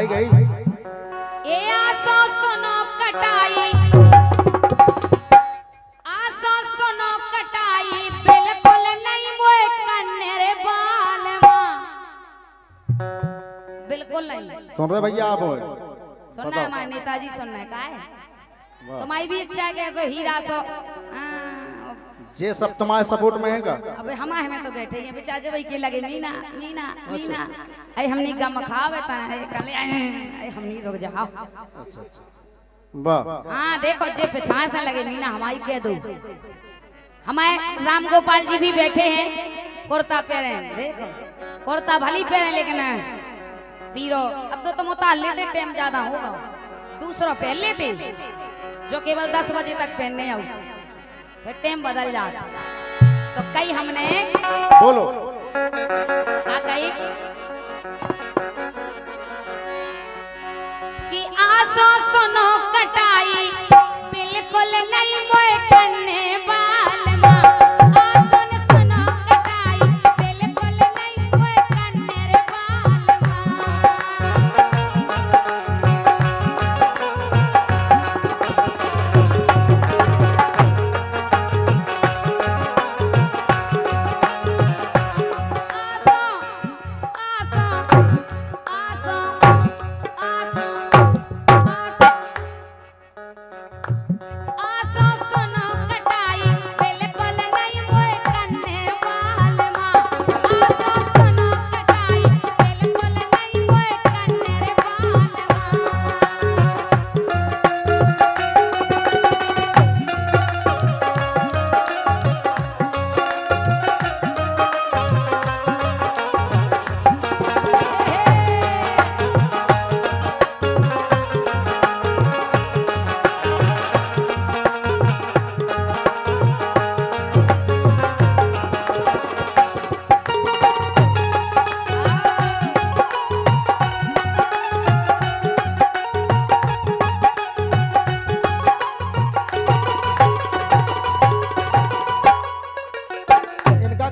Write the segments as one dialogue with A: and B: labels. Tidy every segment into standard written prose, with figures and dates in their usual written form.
A: भाई गई।
B: ए आसो सुनो कटाई, आसो सुनो कटाई, बिल्कुल नहीं मोए कन्ने रे बालवा, बिल्कुल नहीं।
A: सुन रहे भैया आप?
B: सुनना है हमारे नेताजी, सुनना है का है तुम्हारी भी इच्छा है कि ऐसो हीरा सो
A: जे सब तुम्हारे सपोर्ट में है का?
B: अब हमारे में तो बैठे हैं बेचारे जब के लगे मीना मीना मीना अरे हमने गम खावे ता कल अरे हमनी रुक जाओ।
A: अच्छा वाह।
B: हाँ देखो जे पिछाए से लगे मीना हमारी कह दो। हमारे राम गोपाल जी भी बैठे हैं, कुर्ता पहने, देखो कुर्ता भली पहने लेकिन पीरो अब तो तुम उतार लेते, टाइम ज्यादा होगा दूसरा पहन लेते जो केवल 10 बजे तक पहनने आओ, फिर टाइम बदल जाता। तो कई हमने
A: बोलो
B: क्या कही कि आसो सुनो कटाई, बिल्कुल नहीं मोए कन्ने बालवा, आसो सुनो कटाई, बिल्कुल नहीं मोए कन्ने रे बालवा।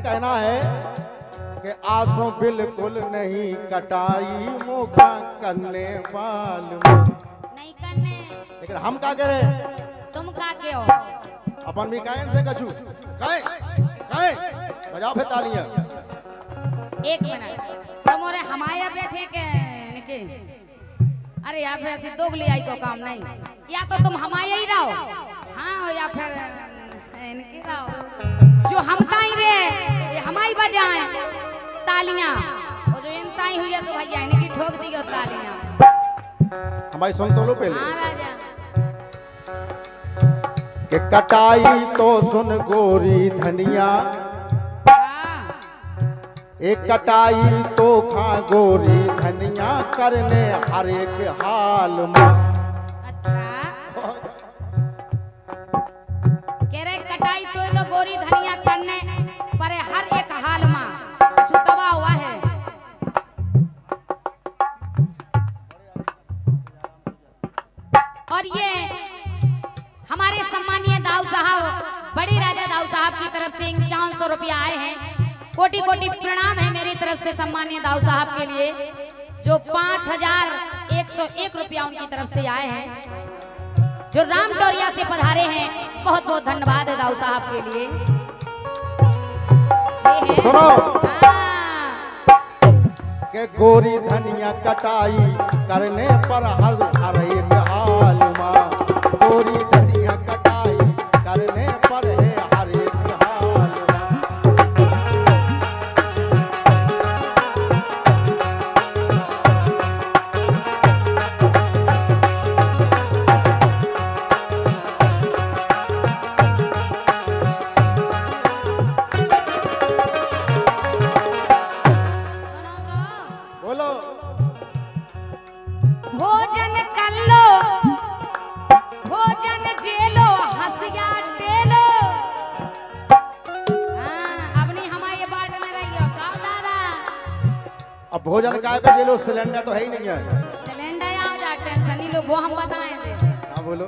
A: कहना है कि आंसू बिल्कुल नहीं कटाई, मोखा करने वाल
B: नहीं करने,
A: लेकिन हम क्या करे?
B: तुम का के हो?
A: अपन भी कायन से कछु कहे कहे बजाओ फिर तालियां।
B: एक मिनट तुम और हमारे बैठे के निके, अरे यहाँ पे ऐसी दोगली आई को काम नहीं, या तो तुम हमारे ही रहो हाँ या फिर इनके रहो, जो हम ताई रे ये हमारी बजाए तालियां, और जो इन ताई हुई है सो भैया इनकी ठोक दी तालियां।
A: हमारी सुन तो लो पहले।
B: हाँ राजा
A: कि कटाई तो सुन गोरी धनिया, एक कटाई तो खा गोरी धनिया, करने हर एक हाल में।
B: अच्छा कह रहे कटाई तो गोरी धनिया करने पर हर एक हाल में जो दबा हुआ है। और ये हमारे सम्मानीय दाऊ साहब, बड़ी राजा दाऊ साहब की तरफ से 5100 रुपया आए हैं। कोटि कोटि प्रणाम है मेरी तरफ से सम्मानीय दाऊ साहब के लिए, जो 5101 रुपया उनकी तरफ से आए हैं, जो राम डोरिया से पधारे हैं। बहुत बहुत धन्यवाद है दाऊ साहब के लिए।
A: सुनो के गोरी धनिया कटाई करने पर हर एक हाल में, गोरी धनिया कटाई करने पर है हर एक हाल में। बोलो
B: भोजन कर लो, भोजन जेलो, हंसिया टेलो। अपनी हमारे बाट में रहियो का दादा।
A: अब भोजन काय पे ले लो, सिलेंडर तो है ही नहीं है।
B: सिलेंडर आ जा, टेंशन नहीं लो, वो हम बताएं दे।
A: हाँ बोलो।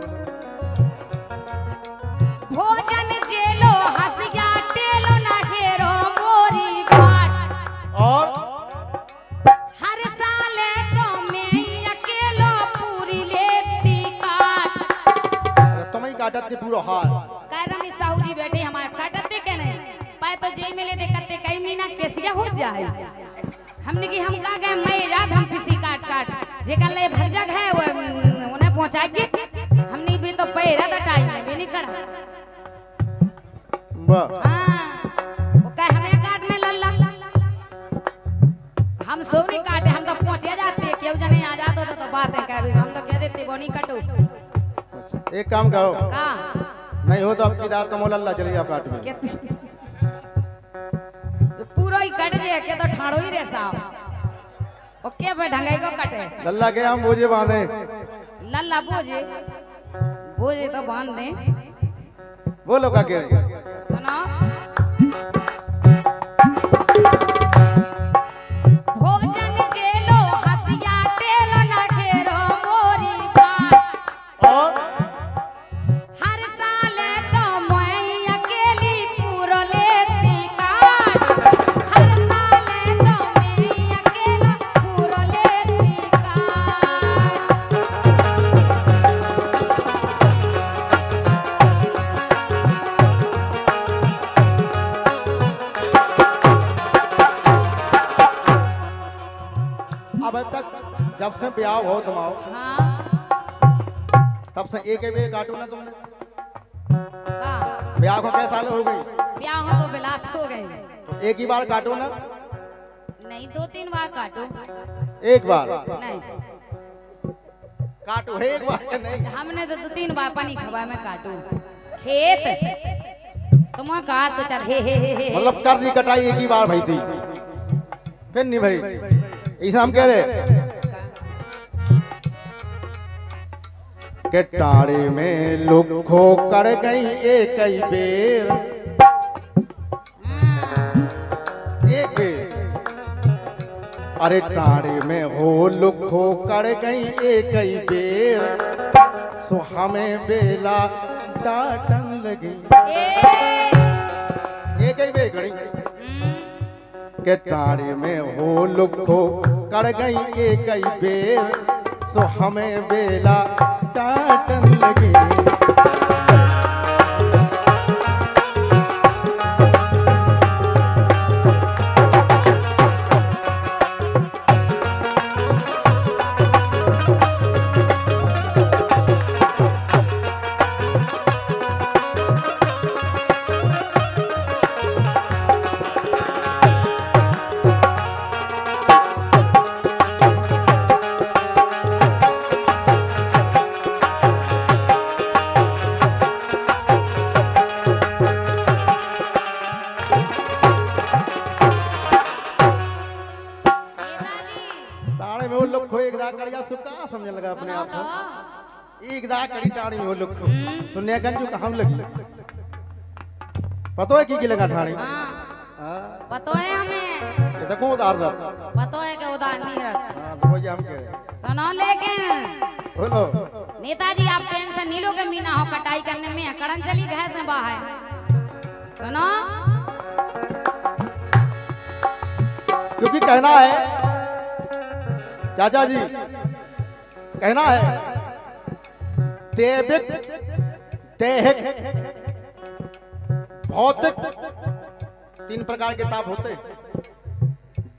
B: भोजन जेलो, हंसिया टेलो, ना हेरो मोरी बाट।
A: और
B: हर साल तो मैं मिले थे कत्ते कई मीना केसिया हो जाए। हमने कि हम का गए मैं याद हम किसी काट काट जेकर ले भग जग है वो उन्हें पहुंचा के हमने भी तो पैरा दा टाइम में भी नहीं करा।
A: वाह
B: हां वो कहे हमें काटने लल्ला हम सो नहीं काटे हम तो पहुंचे जाते क्यों जने आ जाते तो बात है कह हम तो कह देते वो नहीं कटो।
A: अच्छा एक काम करो
B: का
A: नहीं हो तो आपकी दात तो मोला चले जा काट में
B: पूरा ही कट जाए के तो ठाड़ो ही रे साहब ओके पे ढंगाई को कटे
A: लल्ला के हम बोझे बांधे
B: लल्ला बोझे बोझे तो बांध दे
A: बोलो का के
B: सुनो भोजन केलो हसिया टेलो ना घेरो मोरी बात
A: और
B: हर साल तो मैं अकेली पूरो लेती काट हर साल तो मैं अकेला पूरो लेती काट।
A: अब तक जब से ब्याह हो तुम्हाओ
B: हाँ
A: तब से एक बेर काटू ना तुमने
B: का
A: ब्याह को कैसा साल हो गई
B: ब्याह हो तो बिलात हो गए
A: तो एक ही बार काटो ना
B: नहीं 2-3 बार काटो
A: एक बार
B: नहीं
A: काटो है एक बार या नहीं
B: हमने तो 2-3 बार पानी खवा में काटू खेत तुम कहा सोचा हे
A: मतलब कर ली कटाई एक ही बार भाई थी फिर नहीं भाई ऐसा हम कह रहे के टाड़े में लुखो कर गई एक ही बेर एक बेर अरे टाड़े में हो लुखो कर गई एक ही बेर सो हमें बेला डांटन लगी एक ही बेर गई के टाड़े में हो लुखो कर गई एक ही बेर सो हमें बेला डांटन लगी टाड़े में वो लुखो एक दाग कर जा सुका समझने लगा अपने आप को एक दाग करी टाड़ी में वो लुखो सुनने गंजू कहाँ लगी पतो है की लगा ठाड़ी
B: हाँ पतो है हमें
A: ये देखो उधार रहा
B: पतो है कि उधार नहीं रहता
A: हाँ तो वही हम कह रहे
B: सुनो लेकिन
A: बोलो
B: नेताजी आप टेंशन नहीं लोगे मीना हो कटाई करने में कड़न चली गैस में बाहर सुनो
A: क्योंकि कहना है चाचा जी कहना है देविक देहिक भौतिक 3 प्रकार के ताप होते हैं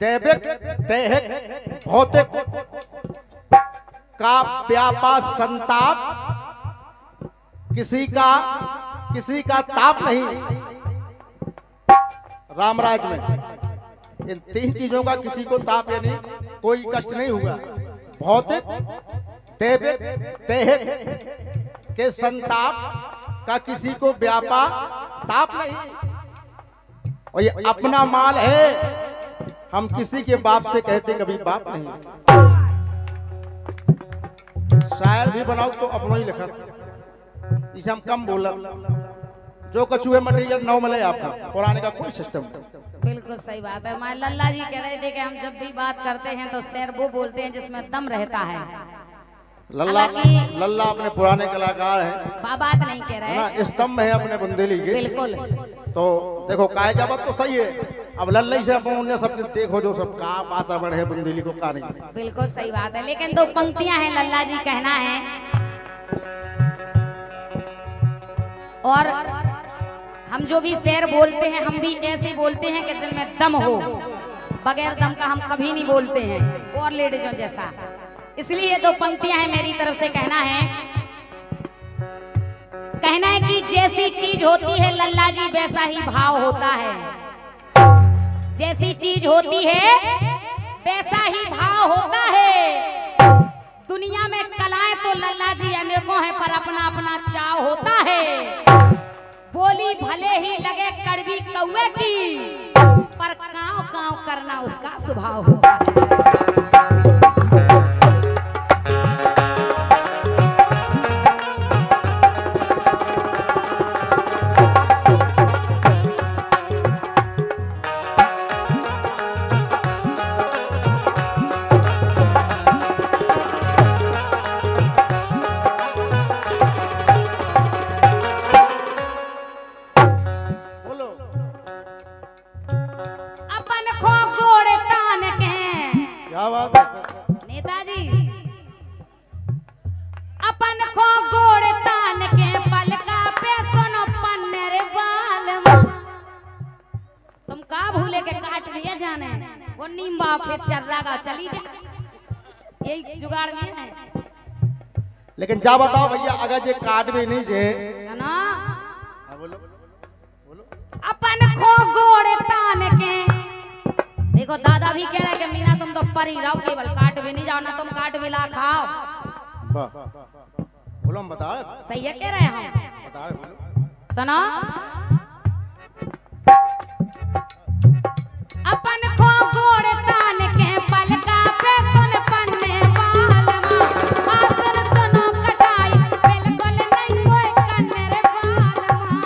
A: देविक देहिक भौतिक का व्यापा संताप किसी का ताप नहीं रामराज में इन 3 चीजों का किसी को ताप यानी कोई कष्ट नहीं हुआ भौतिक देविक देहिक के संताप का किसी को व्यापा ताप नहीं और ये अपना माल है हम किसी के बाप से कहते कभी बाप नहीं शायर भी बनाओ तो अपना ही लिखा इसे हम कम बोला जो कछु है मटेरियल 9 मिले आपका पुराने का कोई सिस्टम
B: बिल्कुल सही बात है हमारे लल्ला जी कह रहे थे कि हम जब भी बात करते हैं तो शेर वो बोलते हैं जिसमें दम रहता है
A: लल्ला अपने पुराने कलाकार हैं
B: बात नहीं कह रहे
A: ना स्तंभ है अपने बुंदेली के
B: बिल्कुल
A: तो देखो काय का बात तो सही है अब लल्ला से अपन सब देखो जो सब का वातावरण है बुंदेली को का नहीं
B: बिल्कुल सही बात है लेकिन 2 पंक्तियां हैं लल्ला जी कहना है और हम जो भी शेर बोलते हैं हम भी ऐसे बोलते हैं कि जिनमें दम हो, बगैर दम का हम कभी नहीं बोलते हैं और लेडीजों जैसा। इसलिए दो पंक्तियां हैं मेरी तरफ से। कहना है कि जैसी चीज होती है लल्ला जी वैसा ही भाव होता है, जैसी चीज होती है वैसा ही भाव होता है। दुनिया में कलाएं तो लल्ला जी अनेकों हैं पर अपना अपना चाव होता है। बोली भले ही लगे कड़वी कौवे की पर कांव कांव करना उसका स्वभाव होता है। नेताजी अपन को गोड़ तान के पलका पे सुनो पन्ने रे बालमा। तुम का भूले के काट लिया जाने वो नींबा खेत चल रहा चली जा, यही जुगाड़ में है।
A: लेकिन जा बताओ भैया अगर ये काट भी नहीं जे
B: ना
A: बोलो बोलो
B: अपन को गोड़ तान के। देखो दादा भी कह रहा है कि मीना तुम तो पर ही रहो, केवल काट भी नहीं जाओ ना, तुम काट भी ला खाओ।
A: बोलो हम बता रहे,
B: सही है कह रहे हैं हम,
A: बता रहे बोलो।
B: सुनो अपन को गोड़ तान के पलका पे सुन पन्ने बालमा। सुन सुनो कटाई बिल्कुल नहीं कोई कन्ने रे बालमा।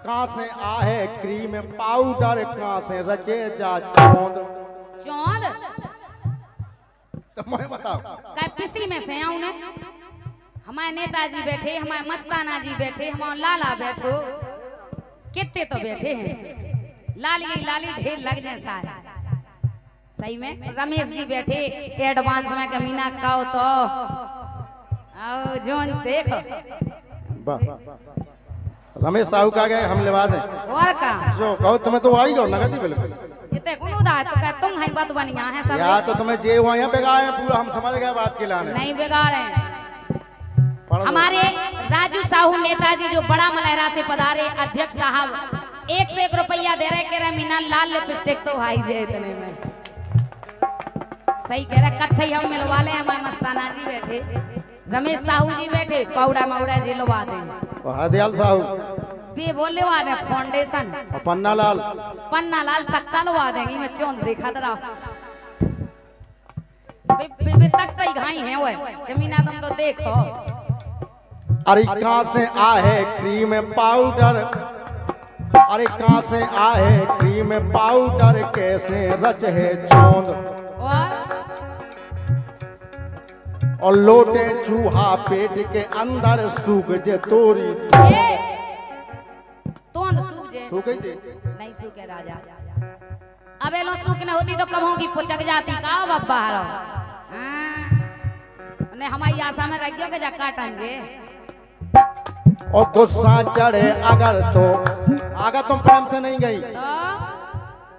A: कहाँ से आहे क्रीम पाउडर, कहाँ से रचे जा चौंद।
B: चौंद
A: तो मैं बताओ
B: काय पिसी में से आऊं ने। हमारे नेताजी बैठे, हमारे मस्ताना जी बैठे, हमारे लाला बैठो, कितने तो बैठे हैं। लाली ढेर लग जाए सारे। सही में रमेश जी बैठे एडवांस में कमीना काओ तो आओ जोन देखो।
A: रमेश साहू का गए हम लेवा दें
B: और का
A: जो कहो तुम्हें तो आई गो नगदी बिल्कुल।
B: इतने कोनो दा तो का तुम है बात बनिया है सब।
A: या तो तुम्हें जे हुआ यहाँ बेगाए हैं पूरा, हम समझ गए बात के लाने।
B: नहीं बेगार है। हमारे राजू साहू नेताजी जो बड़ा मलहरा से पधारे अध्यक्ष साहब 101 रुपया दे रहे, कह रहे मीना लाल लिपस्टिक तो भाई जे इतने में। सही कह रहे, कत्थई हम मिलवा ले। हमारे मस्ताना जी बैठे, रमेश साहू जी बैठे, पाउडा माउडा जी लवा दे।
A: हरदयाल साहू
B: भी बोले लवा दे फाउंडेशन,
A: और पन्ना लाल
B: तख्ता लवा देंगी। मैं चौंध देखा दरा बे तख्ता ही घाई है वो मीना तुम तो देखो।
A: अरे कहाँ से आहे क्रीम पाउडर, अरे कहाँ से आहे क्रीम पाउडर, कैसे रच है चौंद। और लोटे चूहा पेट के अंदर सूख जे तोरी। सूखे जे
B: नहीं सूखे राजा। अब लो सूख न होती तो कहूँ की पुचक जाती का बब्बा ने हमारी आशा में रख गयो जा काटन जे।
A: और गुस्सा चढ़े अगर तो अगर तुम प्रेम से नहीं गई
B: तो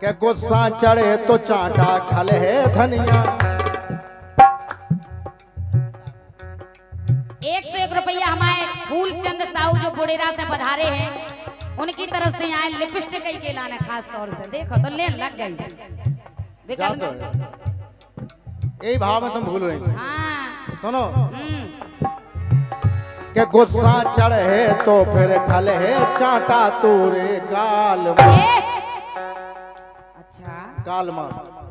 A: के गुस्सा चढ़े तो चाटा खल है धनिया।
B: 101 रुपया हमारे फूलचंद साहू जो बुढ़ेरा से पधारे हैं उनकी तरफ से आए लिपस्टिक के लाने खास तौर से। देखो तो लेन लग गई।
A: यही भाव में तुम भूल रही।
B: हाँ
A: सुनो के गुस्सा चढ़े तो फिर खल है चाटा तोरे गाल में।
B: अच्छा
A: गाल में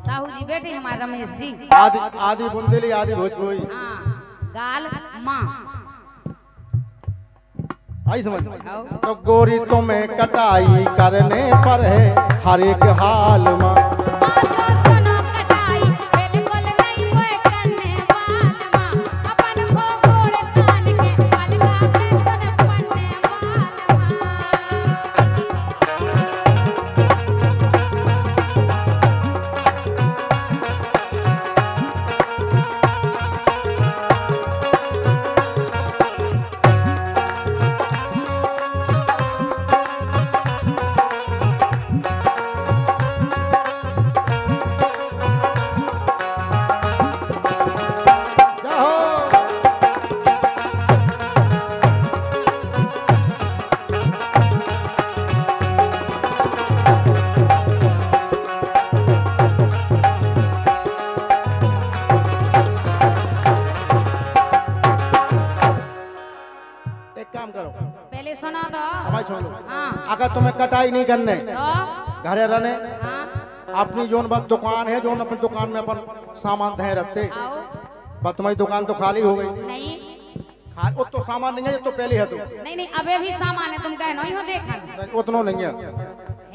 B: साहू जी बैठे हमारे रमेश जी,
A: आदि बुंदेली आदि भोजपुरी।
B: हाँ गाल माँ
A: आई समझ। तो गोरी तुम्हें कटाई करने पर है हर एक हाल में। अगर तुम्हें कटाई नहीं करने
B: तो
A: घरे रहने
B: हाँ
A: अपनी जोन बस दुकान है जोन अपनी दुकान में अपन सामान थे रखते
B: आओ
A: बस तुम्हारी दुकान तो खाली हो गई
B: नहीं
A: वो तो सामान नहीं है ये तो पहले है तो
B: नहीं नहीं अबे भी सामान है तुम कहे नहीं हो देखा
A: उतना नहीं है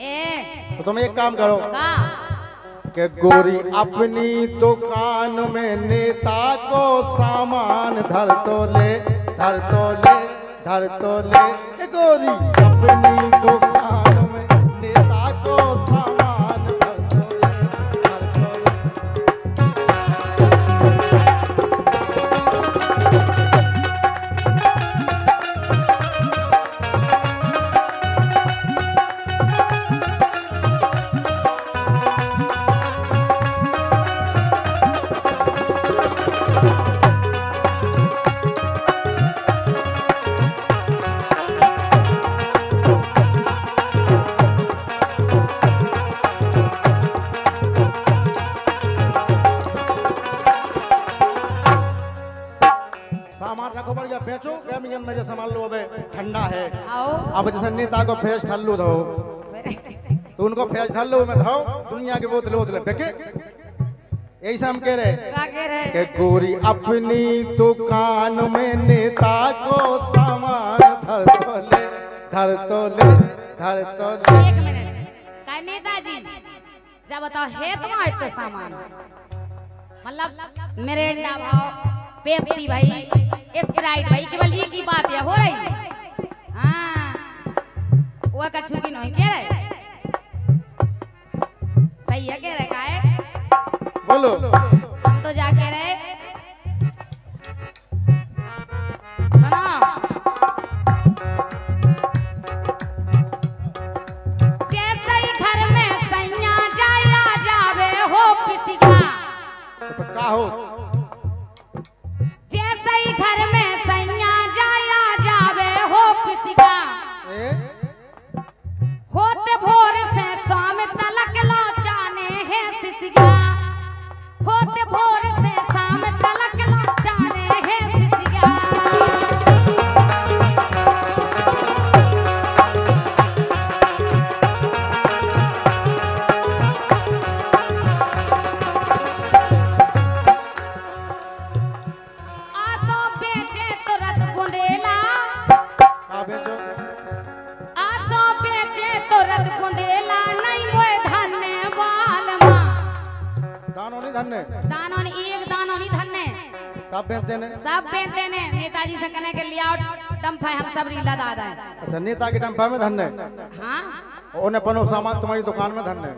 B: ए
A: तो तुम एक काम करो
B: का
A: कि गोरी अपनी दुकान में नेता को सामान धर तो ले धर तो ले धर तो ले ए गोरी अपनी दुकान में नेता को सामान धर तो ले धर तो ले सामान रखो बढ़िया बेचो कैमियन में जो सामान लो अबे ठंडा है
B: आओ
A: अब जैसे नेता को फ्रेश ठल्लू दो तो उनको फ्रेश ठल्लू में धरो दुनिया की बोतलें बोतलें फेंके यही से हम कह रहे
B: का कह रहे
A: कि गोरी अपनी दुकान में नेता को सामान धर तो ले धर तो ले धर तो ले
B: एक मिनट का नेताजी जब बताओ है तुम्हारा इतना सामान मतलब मिरिंडा भाव पेप्सी भाई स्प्राइट भाई केवल एक ही बात है हो रही हाँ वो का छुकी नहीं कह रहे सही है कह रहे का है
A: बोलो
B: हम तो जा कह रहे सुनो जैसे ही घर में सैया जाया जावे हो पिसिया
A: तो का हो
B: जैसे ही घर में सैया जाया जावे हो पिसिया
A: ए?
B: होते भोर से शाम तलक लौचाने हैं सिसिया होते भोर से शाम तलक लौचाने हैं सिसिया आसो बेचे तुरंत बुंदेला
A: का बेचो
B: आसो बेचे तुरंत बुंदेला नहीं मोए धन्य बालमा
A: दानो नहीं धन्य
B: दानों ने एक दानों नहीं धन्य
A: सब बेचते ने
B: सब बेचते ने नेताजी से कहने के लिए आउट डंफा हम सब रीला दादा है
A: अच्छा नेता के डंपा में धन्य
B: हाँ
A: उन्हें पनो सामान तुम्हारी दुकान में धन्य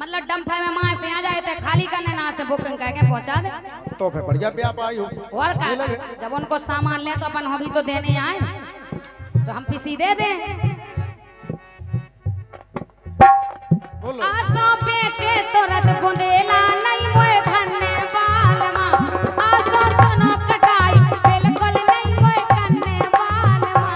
B: मतलब डंफा में माँ से आ जाए तो खाली करने ना से बुकिंग करके पहुंचा दे
A: तो फिर बढ़िया व्यापारी हो
B: और का जब उनको सामान ले तो अपन हम भी तो देने आए तो हम पीसी दे दें
A: बोलो
B: आसो बेचे तुरंत बुंदेला नहीं मोए धन्य बालमा आसो सुनो कटाई बिल्कुल नहीं मोए धन्य बालमा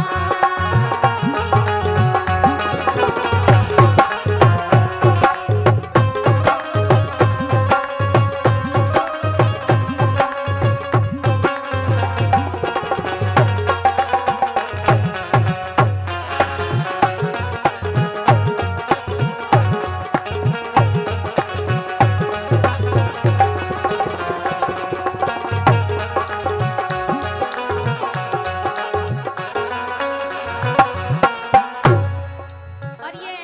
B: और ये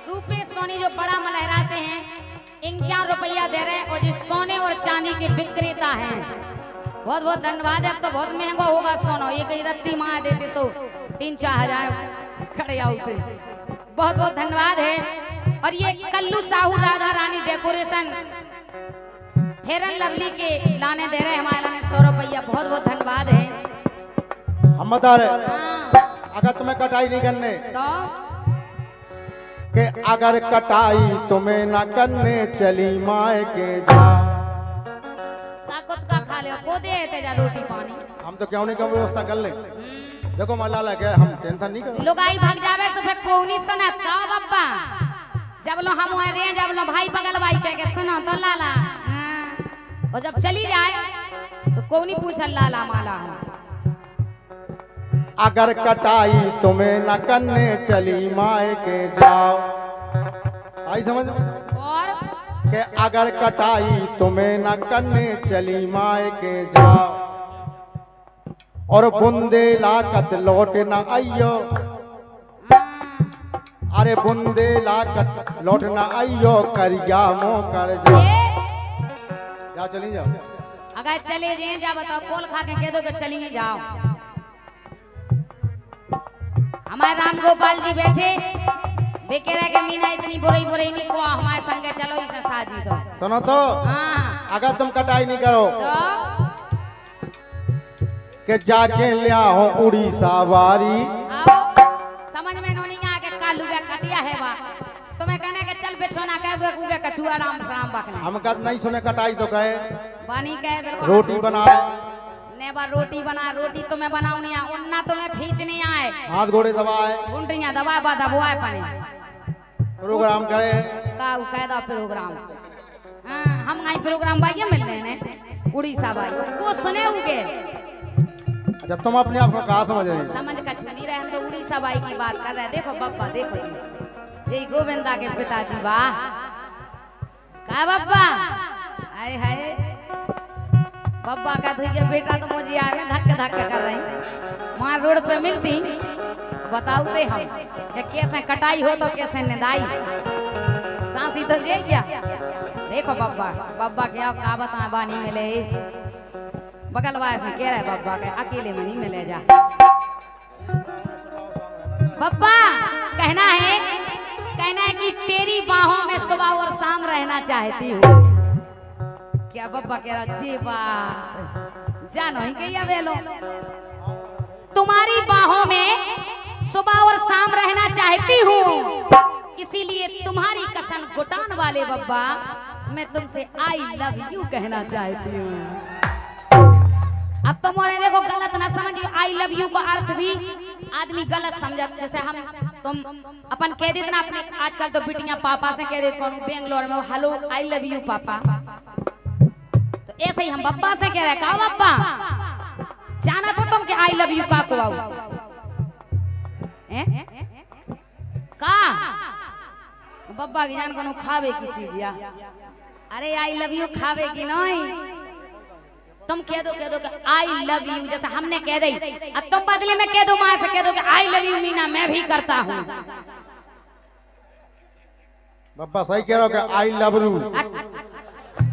B: रूपेश सोनी जो बड़ा मलहरा से हैं 51 रुपया दे रहे हैं और जो सोने और चांदी के विक्रेता हैं बहुत बहुत धन्यवाद है अब तो बहुत महंगा होगा सोना ये कई रत्ती माँ देते सो 3-4 हजार खड़े आउते बहुत बहुत धन्यवाद है और ये कल्लू साहू राधा रानी डेकोरेशन फेरन लवली के लाने दे रहे हैं हमारे लाने 100 रुपया बहुत बहुत धन्यवाद है
A: हम बता रहे
B: हाँ,
A: अगर तुम्हें कटाई नहीं करने
B: तो
A: कि अगर कटाई तुम्हें न करने चली माए के जा
B: ताकत का खा ले को दे ते जा रोटी पानी
A: हम तो क्यों नहीं कम व्यवस्था कर ले देखो मल्ला लगे हम टेंशन नहीं करो
B: लुगाई भाग जावे तो फिर कोनी सुना का बब्बा जब लो हम वहाँ रे जब लो भाई बगल भाई कह के सुनो तो लाला हाँ। और जब चली जाए तो कोनी पूछल लाला माला हम
A: अगर कटाई तुम्हें न करने चली माए के जाओ। आई समझ
B: और
A: कि अगर कटाई तुम्हें न करने चली माए के जाओ, और बुंदे लाकत लौट न आइयो, अरे बुंदे लाकत लौट न आइयो, करिया मो कर जाओ। जा चली जाओ।
B: अगर चले जाए जा बताओ, कोल खा के कह दो कि चलिए जाओ। हमारे राम गोपाल जी बैठे वे कह रहे कि मीना इतनी बुरी बुरी नहीं को हमारे संगे चलो इसे साजी दो।
A: सुनो तो,
B: हाँ
A: अगर तुम कटाई नहीं करो
B: तो
A: कि जाके लिया हो उड़ीसा वारी,
B: आओ समझ में नहीं आ के कालू का कटिया है बा तुम्हें कहने के चल बिछोना कह गए कुगे कछुआ राम राम बकने
A: हम कद नहीं सुने कटाई तो कहे
B: बानी कहे बिल्कुल
A: रोटी बनाए,
B: ने बार रोटी बना, रोटी तुम्हें बनाओ नहीं आए, उन्ना तुम्हें खींच नहीं आए,
A: हाथ घोड़े दबाए,
B: गुंडरियां दबा बा दबोए पने
A: प्रोग्राम करे
B: का कायदा प्रोग्राम। हाँ हम नहीं प्रोग्राम भाई मिलने ने उड़ीसा भाई को सुने होगे।
A: अच्छा तुम अपने आप को कहा समझ रहे?
B: समझ कछ नहीं रहे, हम तो उड़ीसा बाई की बात कर रहे हैं। देखो बप्पा देखो जी गोविंदा के पिताजी वाह का बप्पा हाय हाय बप्पा का धुइया बेटा तो मुझे आए में धक्के धक्के कर रही वहां रोड पे मिलती बताओते हम कि कैसे कटाई हो तो कैसे निदाई सांसी तो जे क्या। देखो बप्पा बप्पा क्या का बता बानी मिले बगलवा से कह रहे बप्पा के अकेले में नहीं मिले जा। बप्पा कहना है कि तेरी बाहों में सुबह और शाम रहना चाहती हूँ। क्या बप्पा कह रहा जी बात जानो ही कहिया बेलो तुम्हारी बाहों में सुबह और शाम रहना चाहती हूँ, इसीलिए तुम्हारी कसम घुटान वाले बब्बा मैं तुमसे आई लव यू कहना चाहती हूँ। अब तुम्हारे देखो गलत ना समझियो, आई लव यू का अर्थ भी आदमी गलत समझ। जैसे हम तुम अपन कह देते ना अपने आजकल तो बिटियां पापा से कह देते कौन बेंगलोर में हेलो आई लव यू पापा, तो ऐसे ही हम बब्बा से कह रहे का बब्बा जाना तो तुम के आई लव यू का को आओ का बब्बा की जान को खावे की चीज या अरे आई लव यू खावे की नहीं तुम कह दो आई लव यू जैसा हमने कह दी और तुम बदले में कह दो मां से कह दो कि आई लव यू मीना मैं भी करता हूँ।
A: बब्बा सही कह रहा हो कि आई लव यू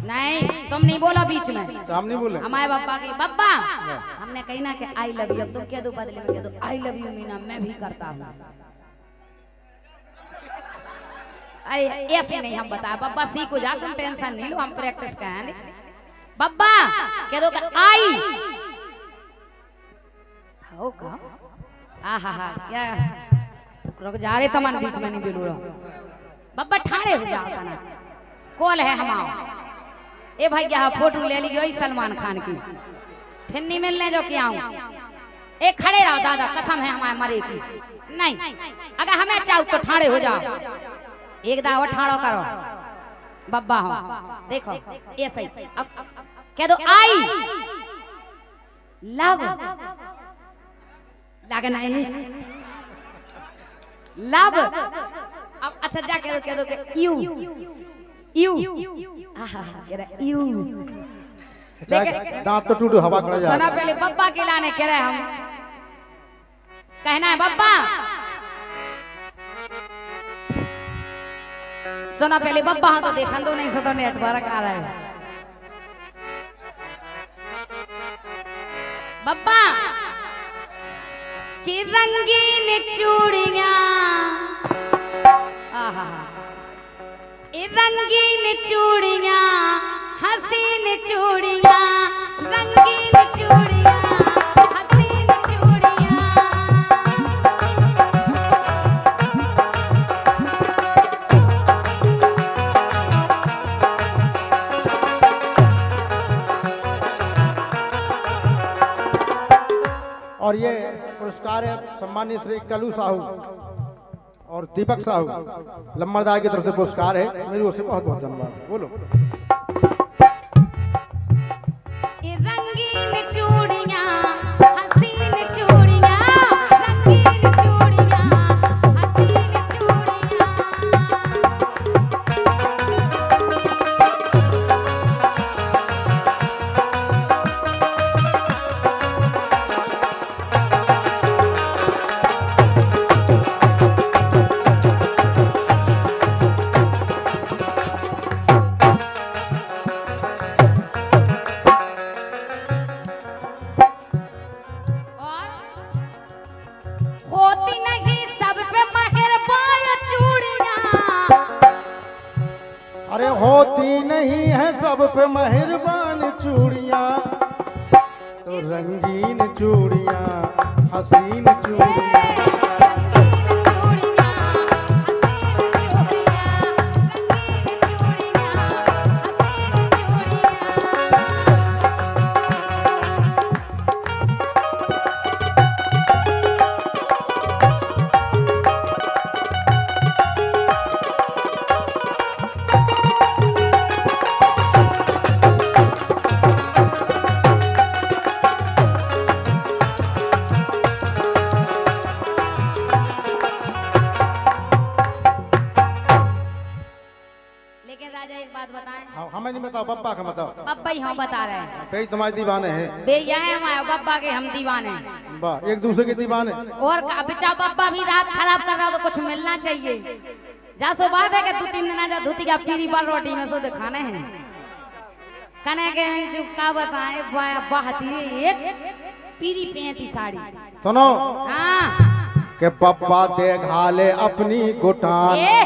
B: नहीं तुम नहीं बोलो बीच में,
A: हम नहीं बोले
B: हमारे बब्बा की बब्बा हमने कही ना कि आई लव यू, तुम कह दो बदले में कह दो आई लव यू मीना मैं भी करता हूँ। ऐसे नहीं हम बताया बब्बा सीखो जा तुम टेंशन नहीं लो हम प्रैक्टिस करेंगे। बब्बा कह दो आई हो का आहा हा क्या रुक जा रे तमन बीच में नहीं बोलो बब्बा ठाड़े हो जाओ ना कॉल है हमाओ ए भाई क्या फोटो ले ली सलमान खान की फिर नहीं मिलने जो क्या आऊं ए खड़े रहो दादा कसम है हमारे मरे की नहीं अगर हमें चाहो तो ठाड़े हो जाओ एक दाव ठाड़ो करो बब्बा हो देखो ये सही अब कह दो आई लव लगना है लव अब अच्छा जा कह दो यू यू कह रहा यू
A: दांत तो टूट हवा कर जा
B: सुना पहले बब्बा के लाने कह रहे हम कहना है बब्बा सुना पहले बब्बा हाँ तो देखा दो नहीं तो नेटवर्क आ रहा है बब्बा की रंगीन चूड़ियां रंगीन चूड़ियां हसीन चूड़ियां रंगीन चूड़ियां हसीन चूड़ियां
A: और ये पुरस्कार है सम्मानित श्री कलू साहू और दीपक साहू लम्बरदार की तरफ से पुरस्कार है, मेरी ओर से बहुत बहुत धन्यवाद। बोलो
B: रंगीन चूड़ियां हसीन चूड़ियां
A: नहीं है सब पे मेहरबान चूड़ियाँ, तो रंगीन चूड़ियाँ, हसीन चूड़ियाँ।
B: लेकिन राजा एक बात बताएं।
A: हाँ, हमें नहीं बताओ, बप्पा का बताओ।
B: बब्बा ही हम बता रहे हैं।
A: भाई तुम्हारे दीवाने हैं।
B: बे यहाँ हमारे बब्बा के हम दीवाने हैं।
A: वाह, एक दूसरे के दीवाने।
B: और बच्चा बब्बा भी रात खराब कर रहा हो तो कुछ मिलना चाहिए। जा सो बात है कि 2-3 दिन जा धोती का पीरी बाल रोटी में सो दिखाने हैं। कने के चुपका बताए बहती एक पीरी पेंती साड़ी।
A: सुनो
B: हाँ
A: के पप्पा दे घाले अपनी गुटान,
B: ए